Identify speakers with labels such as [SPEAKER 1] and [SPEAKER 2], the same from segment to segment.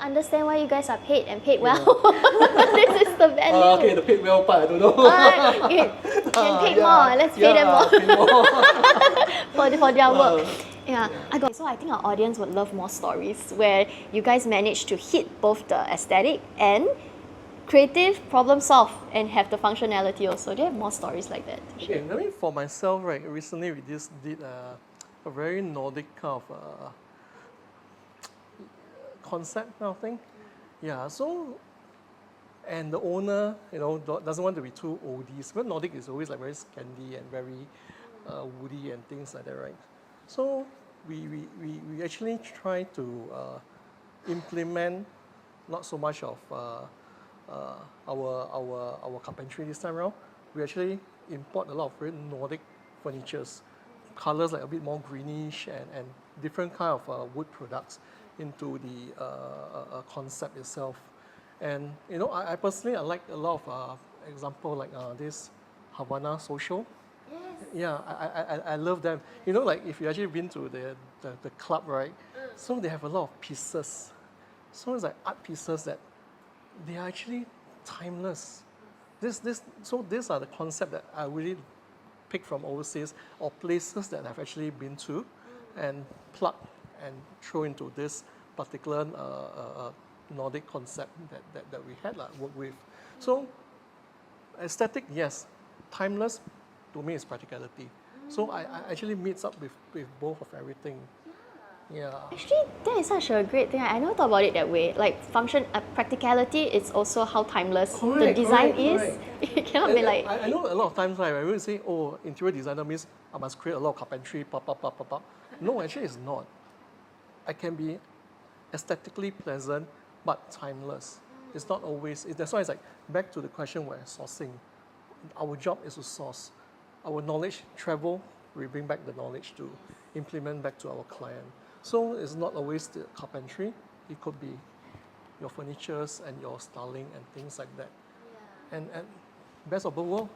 [SPEAKER 1] understand why you guys are paid and paid well. This is the value.
[SPEAKER 2] Okay, the paid well part, I don't know.
[SPEAKER 1] Okay, can pay more. Let's pay them more.
[SPEAKER 2] Pay more.
[SPEAKER 1] for their work. Yeah, so I think our audience would love more stories where you guys manage to hit both the aesthetic and creative, problem solve, and have the functionality also. Do you have more stories like that?
[SPEAKER 2] Okay, I mean for myself, right, recently we just did a very Nordic kind of concept kind of thing. Yeah, so, and the owner, doesn't want to be too oldies. But Nordic is always like very Scandi and very woody and things like that, right? So we actually try to implement not so much of our carpentry this time around. We actually import a lot of very Nordic furnitures, colors like a bit more greenish and different kind of wood products into the concept itself. And I personally like a lot of example like this Havana Social.
[SPEAKER 1] Yes.
[SPEAKER 2] Yeah, I love them. Like if you actually been to the club, right? So they have a lot of pieces. So it's like art pieces that they are actually timeless. So these are the concepts that I really pick from overseas or places that I've actually been to and plug and throw into this particular Nordic concept that we had worked with. So aesthetic, yes. Timeless, to me, is practicality. So I actually meets up with both of everything. Yeah.
[SPEAKER 1] Actually, that is such a great thing. I never thought about it that way. Like practicality is also how timeless the design is.
[SPEAKER 2] Correct.
[SPEAKER 1] It cannot be like.
[SPEAKER 2] I know a lot of times, right, when we say, oh, interior designer means I must create a lot of carpentry, pop. No, actually it's not. I can be aesthetically pleasant, but timeless. It's not always, that's why it's like, back to the question where sourcing. Our job is to source. Our knowledge travel, we bring back the knowledge to implement back to our client. So it's not always the carpentry, it could be your furnitures and your styling and things like that. Yeah. And best of both worlds.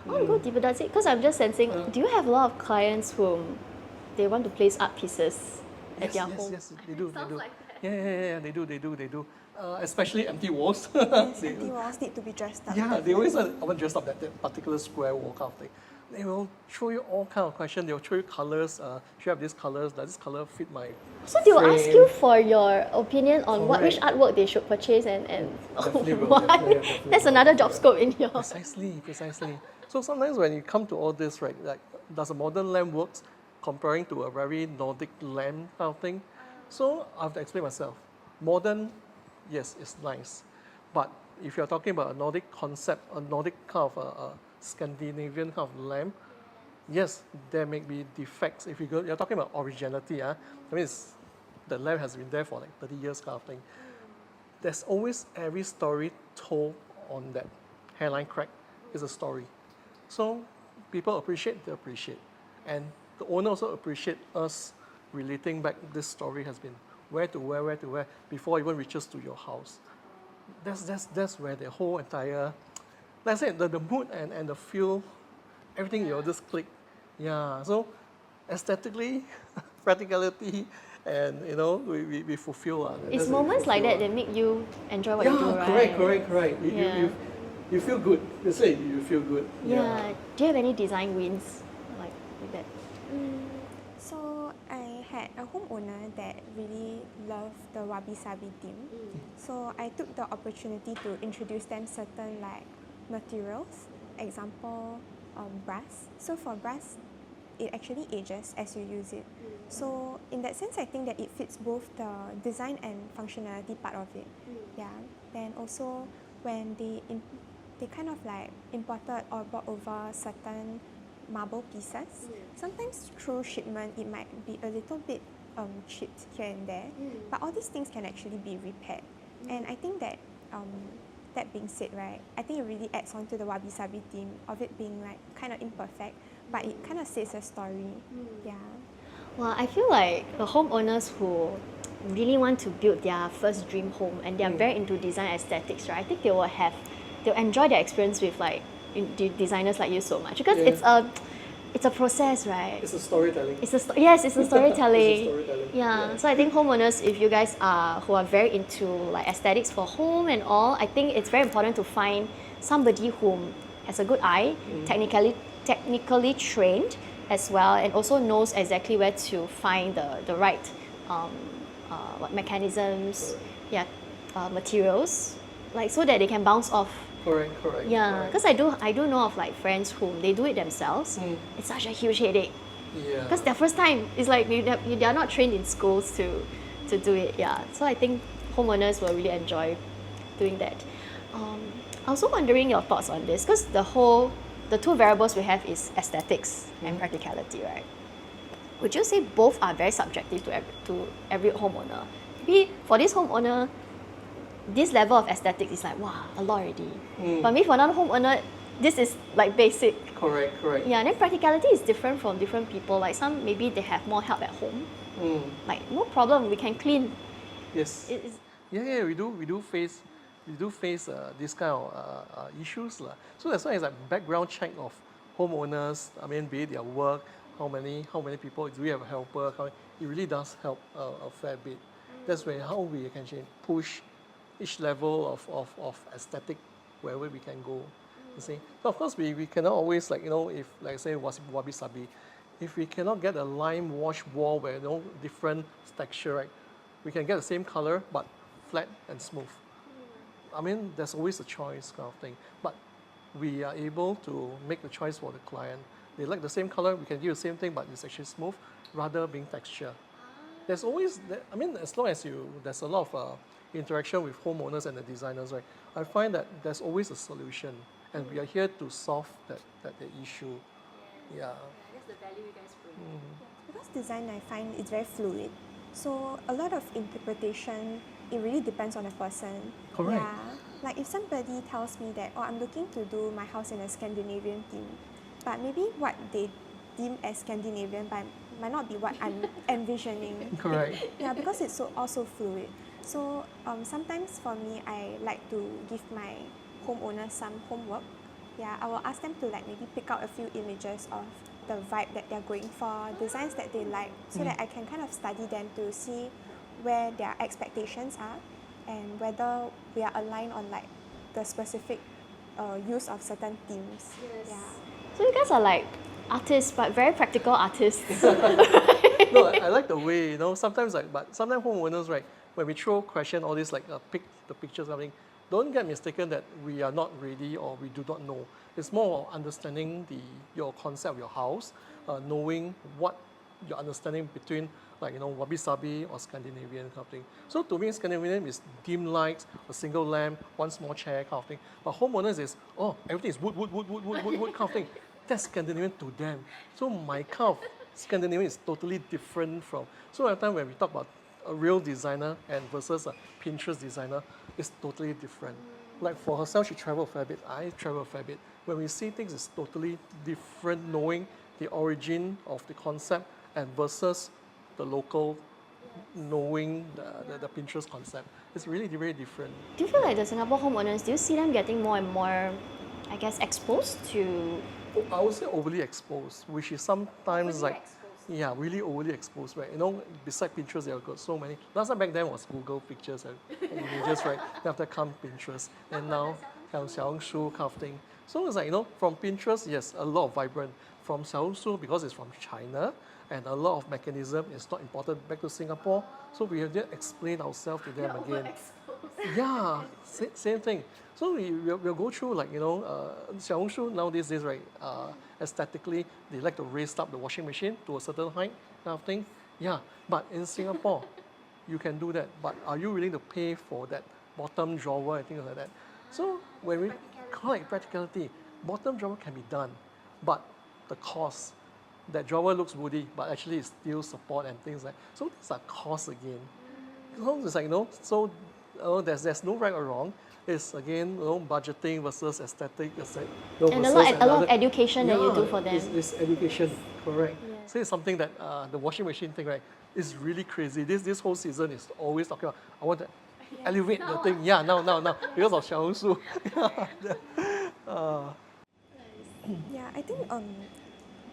[SPEAKER 1] I want to go deeper, does it? Because I'm just sensing, do you have a lot of clients whom they want to place art pieces at their home?
[SPEAKER 2] Yes, they do.
[SPEAKER 1] Sounds like that.
[SPEAKER 2] Yeah, they do. Especially empty walls.
[SPEAKER 3] Yes, empty walls need to be dressed up.
[SPEAKER 2] Yeah, they always I want to dress up that particular square wall kind of thing. They will show you all kind of questions. They will show you colors. Should you have these colors? Does this color fit my
[SPEAKER 1] So they will
[SPEAKER 2] frame?
[SPEAKER 1] ask you for your opinion on which
[SPEAKER 2] Correct.
[SPEAKER 1] artwork they should purchase and
[SPEAKER 2] Definitely will,
[SPEAKER 1] why.
[SPEAKER 2] definitely
[SPEAKER 1] That's
[SPEAKER 2] will.
[SPEAKER 1] another job scope in your.
[SPEAKER 2] Precisely. So sometimes when you come to all this, right, like does a modern lamp works comparing to a very Nordic lamp kind of thing? So I have to explain myself. Modern, yes, it's nice, but if you're talking about a Nordic concept, a Nordic kind of a Scandinavian kind of lamp, yes, there may be defects. If you're talking about originality, I mean, the lamp has been there for like 30 years kind of thing. There's always every story told on that hairline crack is a story. So people appreciate, they appreciate. And the owner also appreciate us relating back this story has been where to where before it even reaches to your house. That's where the whole entire, like I said, the mood and the feel, everything you'll just click. Yeah, so aesthetically, practicality, and we fulfill.
[SPEAKER 1] It's moments like that make you enjoy what you do, right?
[SPEAKER 2] Correct. You feel good. They say you feel good.
[SPEAKER 1] Yeah. Do you have any design wins like that?
[SPEAKER 3] So I had a homeowner that really loved the wabi-sabi theme. So I took the opportunity to introduce them certain like materials, example brass. So for brass, it actually ages as you use it. So in that sense, I think that it fits both the design and functionality part of it. Yeah. Then also when they kind of like imported or brought over certain marble pieces, sometimes through shipment it might be a little bit chipped here and there, but all these things can actually be repaired. And I think that that being said, right, I think it really adds on to the wabi-sabi theme of it being like kind of imperfect, but it kind of says a story. Yeah.
[SPEAKER 1] Well, I feel like the homeowners who really want to build their first dream home and they're very into design aesthetics, right? I think they'll enjoy their experience with like designers like you so much because it's a process, right?
[SPEAKER 2] It's a storytelling.
[SPEAKER 1] Yes, it's a storytelling.
[SPEAKER 2] storytelling.
[SPEAKER 1] Yeah.
[SPEAKER 2] Yeah.
[SPEAKER 1] So I think homeowners, if you guys are who are very into like aesthetics for home and all, I think it's very important to find somebody whom has a good eye, technically trained as well, and also knows exactly where to find the right um, mechanisms, materials, like so that they can bounce off.
[SPEAKER 2] Correct.
[SPEAKER 1] Yeah,
[SPEAKER 2] Correct.
[SPEAKER 1] because I do know of like friends whom they do it themselves. It's such a huge headache
[SPEAKER 2] Yeah.
[SPEAKER 1] because their first time is like they are not trained in schools to do it. Yeah, so I think homeowners will really enjoy doing that. I was also wondering your thoughts on this because the two variables we have is aesthetics and practicality, right? Would you say both are very subjective to every homeowner? Maybe for this homeowner, this level of aesthetics is like, wow, a lot already. But maybe for another homeowner, this is like basic.
[SPEAKER 2] Correct.
[SPEAKER 1] Yeah, and then practicality is different from different people. Like some, maybe they have more help at home. Like, no problem, we can clean.
[SPEAKER 2] Yes. Yeah, we do face this kind of issues lah. So that's why it's like background check of homeowners. I mean, be it their work, how many people do we have a helper? It really does help a fair bit. That's how we can actually push each level of aesthetic wherever we can go. You see, so of course we cannot always if like say wabi sabi, if we cannot get a lime wash wall where different texture, right? We can get the same color but flat and smooth. I mean, there's always a choice kind of thing. But we are able to make the choice for the client. They like the same color, we can give the same thing, but it's actually smooth, rather being texture. There's always, I mean, as long as there's a lot of interaction with homeowners and the designers, right? I find that there's always a solution, and we are here to solve that issue. Yeah.
[SPEAKER 1] That's the value you guys bring.
[SPEAKER 3] Because design, I find it's very fluid. So a lot of interpretation, it really depends on the person.
[SPEAKER 2] Correct.
[SPEAKER 3] Yeah. Like if somebody tells me that, I'm looking to do my house in a Scandinavian theme, but maybe what they deem as Scandinavian might not be what I'm envisioning.
[SPEAKER 2] Correct.
[SPEAKER 3] Yeah, because it's also fluid. So sometimes for me, I like to give my homeowners some homework. Yeah, I will ask them to like maybe pick out a few images of the vibe that they're going for, designs that they like, so that I can kind of study them to see where their expectations are and whether we are aligned on like the specific use of certain themes.
[SPEAKER 1] Yes.
[SPEAKER 3] Yeah.
[SPEAKER 1] So you guys are like artists, but very practical artists.
[SPEAKER 2] No, I like the way, sometimes sometimes homeowners, right, when we throw question, all this pick the pictures, something, don't get mistaken that we are not ready or we do not know. It's more of understanding your concept of your house, knowing what your understanding between wabi-sabi or Scandinavian kind of thing. So to me, Scandinavian is dim lights, a single lamp, one small chair kind of thing. But homeowners is, everything is wood kind of thing. That's Scandinavian to them. So my kind of Scandinavian is totally different from. So every time when we talk about a real designer and versus a Pinterest designer, it's totally different. Like for herself, she traveled a fair bit. I travel a fair bit. When we see things, it's totally different, knowing the origin of the concept and versus the local, knowing the Pinterest concept. It's really very different.
[SPEAKER 1] Do you feel like the Singapore homeowners, do you see them getting more and more, I guess, exposed to...
[SPEAKER 2] I would say overly exposed, which is sometimes really overly exposed, right? Beside Pinterest, there got so many. Last time back then was Google pictures and images, right? Then after come Pinterest, and now Xiaohongshu kind of thing. So it's like, from Pinterest, yes, a lot of vibrant. From Xiaohongshu, because it's from China, and a lot of mechanism is not imported back to Singapore. So we have to explain ourselves to them again. Yeah, same thing. So we'll go through Xiaohongshu nowadays, right? Aesthetically, they like to raise up the washing machine to a certain height, kind of thing. Yeah, but in Singapore, you can do that. But are you willing to pay for that bottom drawer and things like that? So when we call it practicality, bottom drawer can be done, but the cost. That drawer looks woody, but actually it's steel support and things like. So these are costs again. So it's like so there's no right or wrong. It's again budgeting versus aesthetic.
[SPEAKER 1] And a lot of education that you do for them.
[SPEAKER 2] It's education, correct.
[SPEAKER 1] Yes.
[SPEAKER 2] So it's something that the washing machine thing, right, is really crazy. This whole season is always talking about, I want to elevate the thing. Yeah, now because of Xiaohongshu.
[SPEAKER 3] Yeah, I think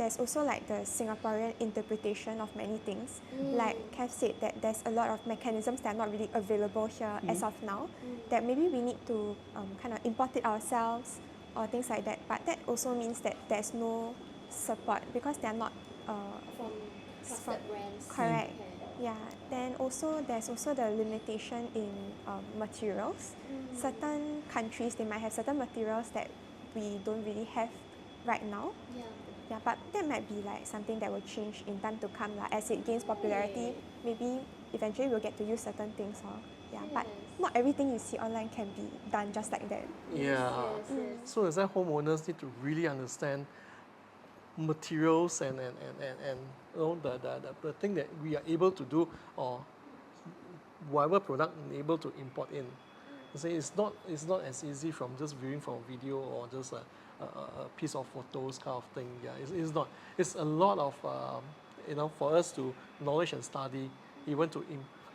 [SPEAKER 3] there's also like the Singaporean interpretation of many things. Like Kev said, that there's a lot of mechanisms that are not really available here as of now, that maybe we need to kind of import it ourselves or things like that. But that also means that there's no support because they're not
[SPEAKER 1] From trusted brands.
[SPEAKER 3] correct. Yeah, then also there's also the limitation in materials. Certain countries, they might have certain materials that we don't really have right now. Yeah, but that might be like something that will change in time to come. Like, as it gains popularity, maybe eventually we'll get to use certain things. But not everything you see online can be done just like that.
[SPEAKER 2] Yeah. So as that homeowners need to really understand materials and you know, the thing that we are able to do, or whatever product we're able to import in. You see, it's not as easy from just viewing from a video or just a piece of photos kind of thing. Yeah, it's not. It's a lot of you know, for us to knowledge and study. Even to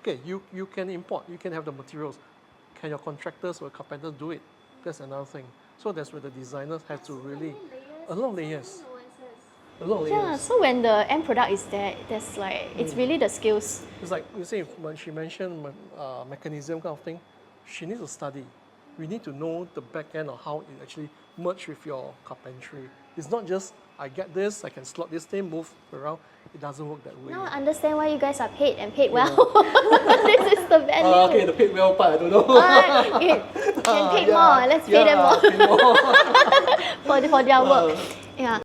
[SPEAKER 2] okay, you can import, you can have the materials. Can your contractors or carpenters do it? That's another thing. So that's where the designers have to really a lot of layers. A lot of layers.
[SPEAKER 1] Yeah, so when the end product is there, there's like, it's really the skills.
[SPEAKER 2] It's like, you see, when she mentioned mechanism kind of thing, she needs to study. We need to know the back end of how it actually merge with your carpentry. It's not just, I get this, I can slot this thing, move around. It doesn't work that way.
[SPEAKER 1] Now I understand why you guys are paid and paid well. This is the value.
[SPEAKER 2] Okay, the paid well part, I don't know.
[SPEAKER 1] Can pay more, let's pay them more
[SPEAKER 2] pay more.
[SPEAKER 1] for their work. Yeah.